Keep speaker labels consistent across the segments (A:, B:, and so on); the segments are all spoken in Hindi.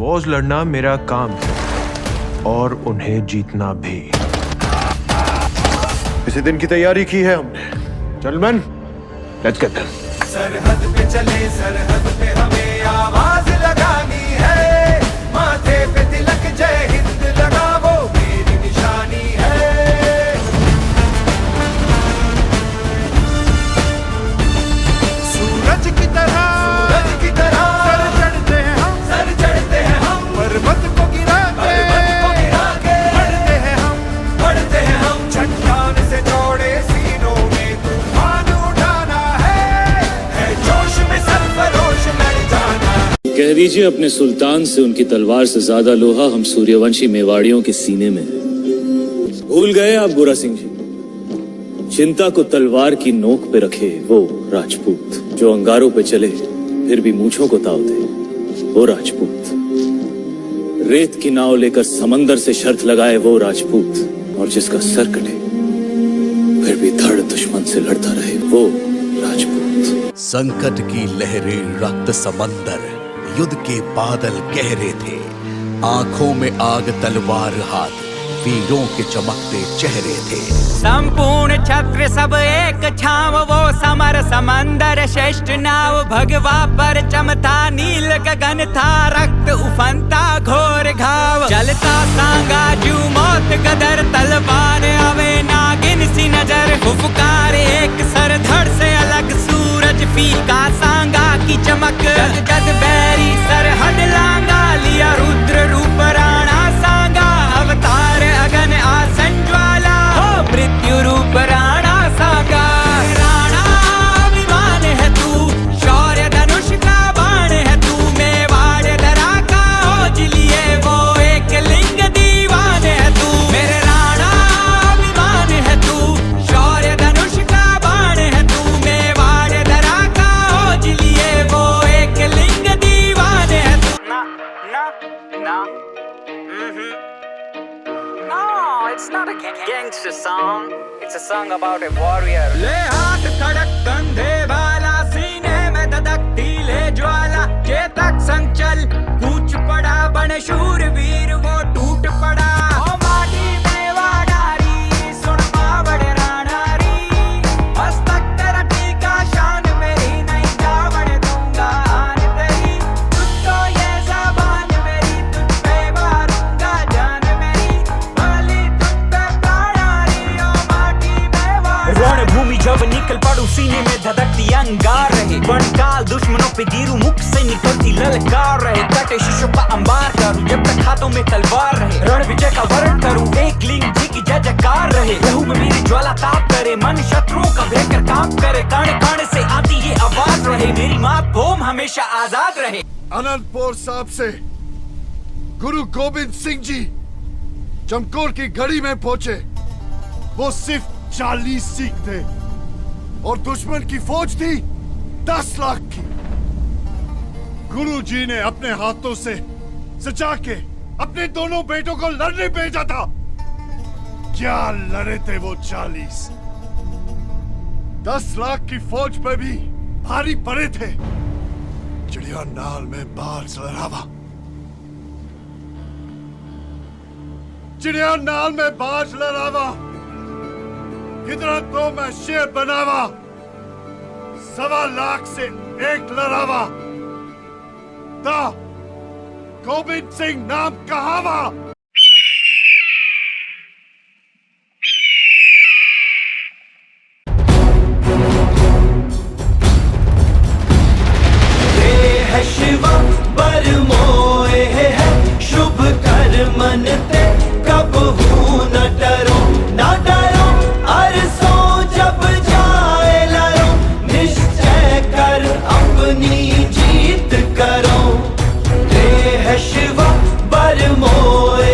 A: वॉर्स लड़ना मेरा काम है और उन्हें जीतना भी। इसी दिन की तैयारी की है हमने। Gentleman, let's get them.
B: सरहद पे चले, सरहद पे हमें आवाज लगानी है, माथे पे तिलक जय हिंद लगा वो मेरी निशानी है। सूरज की तरह सर चढ़ते हैं हम, सर चढ़ते हैं हम, पर्वत को गिरा के बढ़ते हैं हम, चट्टान से जोड़े सीनों में तूफान उठाना है जोश में सरफरोश लड़ जाना।
C: कह दीजिए अपने सुल्तान से उनकी तलवार से ज्यादा लोहा हम सूर्यवंशी मेवाड़ियों के सीने में। भूल गए आप बुरा सिंह जी, चिंता को तलवार की नोक पे रखे वो राजपूत जो अंगारों पे चले फिर भी मूंछों को ताव दे, वो राजपूत रेत की नाव लेकर समंदर से शर्त लगाए, वो राजपूत और जिसका सर कटे फिर भी धड़ दुश्मन से लड़ता रहे, वो राजपूत।
D: संकट की लहरें, रक्त समंदर, युद्ध के बादल गहरे थे, आंखों में आग, तलवार हाथ, वीरों के चमकते चेहरे थे।
E: संपूर्ण छत्र सब एक छाव, वो समर समंदर श्रेष्ठ नाव, भगवा पर चमथा नील गगन था, रक्त उफनता घोर घाव, चलता सांगा जू मौत गदर, तलवार आवे नागिन सी नजर, फुफकार एक सर धड़ से अलग, सूरज फीका सांगा की चमक, जग जग बैरी सरहद लांगा, लिया रुद्र रूप राणा सांगा, अवतार अगन आसन ज्वाला, हो मृत्यु रूप राणा सांगा। राणा अभिमान है तू, शौर्य धनुष का बाण है तू, मेवाड़ दरा का ओज लिए वो एक लिंग दीवान है तू। मेरे राणा अभिमान है तू, शौर्य धनुष का बाण है तू, मेवाड़ दरा का ओज लिए वो एक लिंग दीवान है तू। ना ना ना No, it's not a gangster song. It's a song about a warrior. ले हाथ खड़क कंधे वाला, सीने में धधकती ले ज्वाला, चेतक संचल कूच पड़ा, बन शूरवीर वो टूट पड़ा। ओ माटी में वाडारी, सुन बावड़ राणारी, मस्तक तेरा टीका, शान मेरी नहीं जावड़ दूंगा आन तेरी, तुझको ये ज़बान मेरी, तुझ पे मारूंगा जान मेरी, भली तुझ पे प्राणारी, ओ माटी में वाडारी। रणभूमि जब निकल पड़ू, सीने में धधकती अंगार रहे, बनकाल दुश्मनों पे गिरू, मुख से निकलती ललकार रहे, कटे शीशों का अंबार करूं, जब तक हाथों में तलवार रहे, रण विजय का वर्ण करूं, एक लिंग जी की जय जयकार रहे, लहू में मेरी ज्वाला ताप करे, मन शत्रुओं का भयंकर काम करे, कण कण से आती ये आवाज रहे, मेरी मातभूमि हमेशा आजाद रहे।
F: अनंतपुर साहब से गुरु गोविंद सिंह जी चमकौर की घड़ी में पहुंचे। वो सिर्फ 40 सिख थे और दुश्मन की फौज थी 10 लाख की। गुरु जी ने अपने हाथों से सजा के अपने दोनों बेटों को लड़ने भेजा था। क्या लड़े थे वो 40। 10 लाख की फौज पे भी भारी पड़े थे। चिड़िया नाल में बाज लड़ावा, चिड़िया नाल में बाज लड़ावा, किधर तो मैं शेर बनावा, 1.25 लाख से एक लड़ावा, दा गोविंद सिंह नाम कहावा।
B: शिवा बर मोए है शुभ कर मन ते, कब हूँ न डरो न डरो, अरसो जब जाए लरो, निश्चय कर अपनी जीत करो। रे है शिवा बर मोए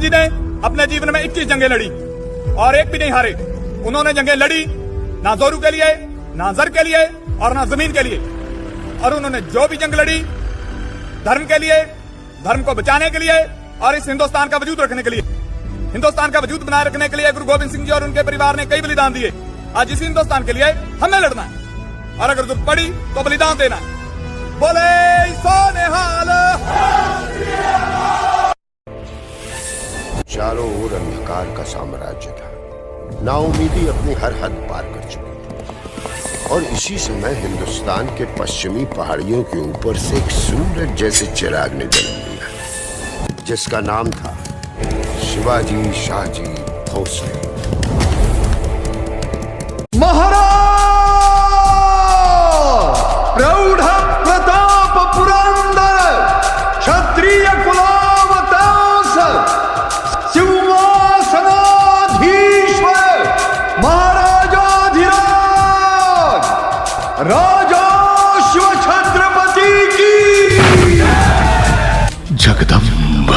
G: जी ने अपने जीवन में 21 जंगें लड़ी और एक भी नहीं हारे। उन्होंने जंगें लड़ी ना जोरू के लिए, ना जर के लिए और ना जमीन के लिए। और उन्होंने जो भी जंग लड़ी धर्म के लिए, धर्म को बचाने के लिए और इस हिंदुस्तान का वजूद रखने के लिए। हिंदुस्तान का वजूद बनाए रखने के लिए गुरु गोविंद सिंह जी और उनके परिवार ने कई बलिदान दिए। आज इसी हिंदुस्तान के लिए हमें लड़ना है और अगर जरूरत पड़ी तो बलिदान देना है। बोले सो निहाल।
H: चारों ओर अंधकार का साम्राज्य था। नाउमीदी अपनी हर हद पार कर चुकी थी और इसी समय हिंदुस्तान के पश्चिमी पहाड़ियों के ऊपर से एक सूरज जैसे चिराग ने जन्म लिया, जिसका नाम था शिवाजी शाहजी भोसले।
F: प्रौढ़ प्रताप पुरंदर क्षत्रिय कुलावतांस सिंहासनाधीश्वर महाराजाधिराज राजा शिव छत्रपति की
D: जगदम्ब।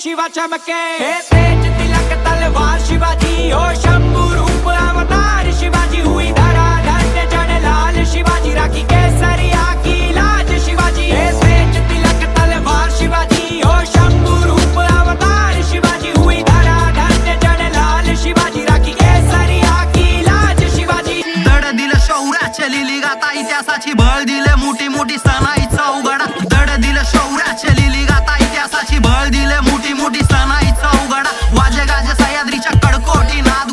E: शिवा चमके तेज तिलक तलवार शिवाजी हो शंभु रूप अवतार शिवाजी हुई धरा धन्य जन लाल शिवाजी राखी केसरिया की लाज शिवाजी तेज तिलक तलवार शिवाजी हो शंभु रूप अवतार शिवाजी हुई धरा धन्य जन लाल शिवाजी राखी केसरिया की लाज शिवाजी
I: दड दिलं शौर्याच्या लिली गाता इतिहासाची बळ दिले मोठी मोठी सणाईचा उघडा दड दिलं शौर्याच्या लिली गाता इतिहासाची बळ दिले मोठी मोठी सणाईचा उघडा वाजे गाजे सह्याद्रीच्या कडकोटी नाद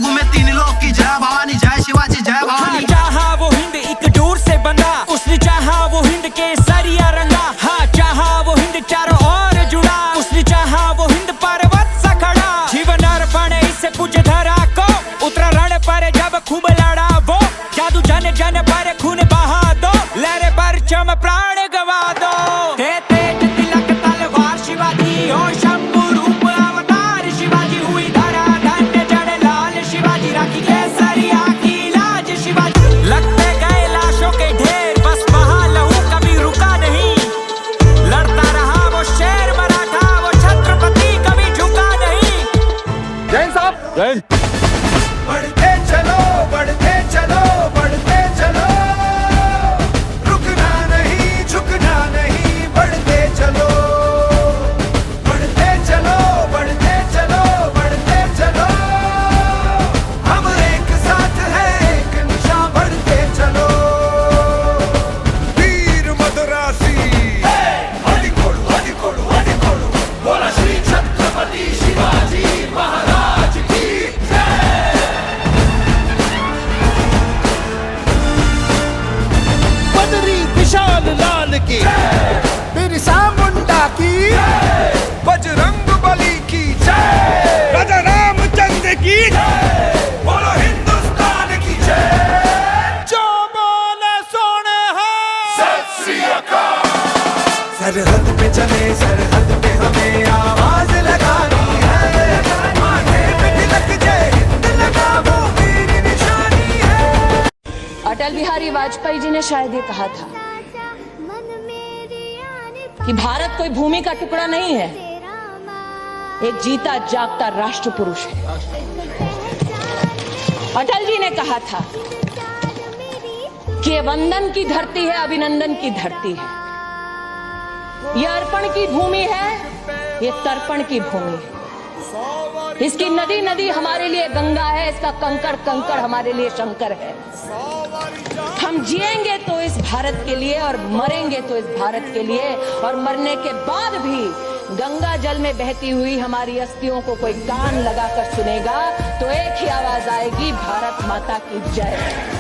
B: सरहद पे चले सरहद पे हमें आवाज लगानी है, माथे पे तिलक जय हिंद लगा वो मेरी निशानी है।
J: अटल बिहारी वाजपेयी जी ने शायद ये कहा था कि भारत कोई भूमि का टुकड़ा नहीं है, एक जीता जागता राष्ट्र पुरुष है। अटल जी ने कहा था कि ये वंदन की धरती है, अभिनंदन की धरती है, ये अर्पण की भूमि है, ये तर्पण की भूमि है। इसकी नदी नदी हमारे लिए गंगा है, इसका कंकड़ कंकड़ हमारे लिए शंकर है। हम जिएंगे तो इस भारत के लिए और मरेंगे तो इस भारत के लिए, और मरने के बाद भी गंगा जल में बहती हुई हमारी अस्थियों को कोई कान लगाकर सुनेगा तो एक ही आवाज आएगी, भारत माता की जय।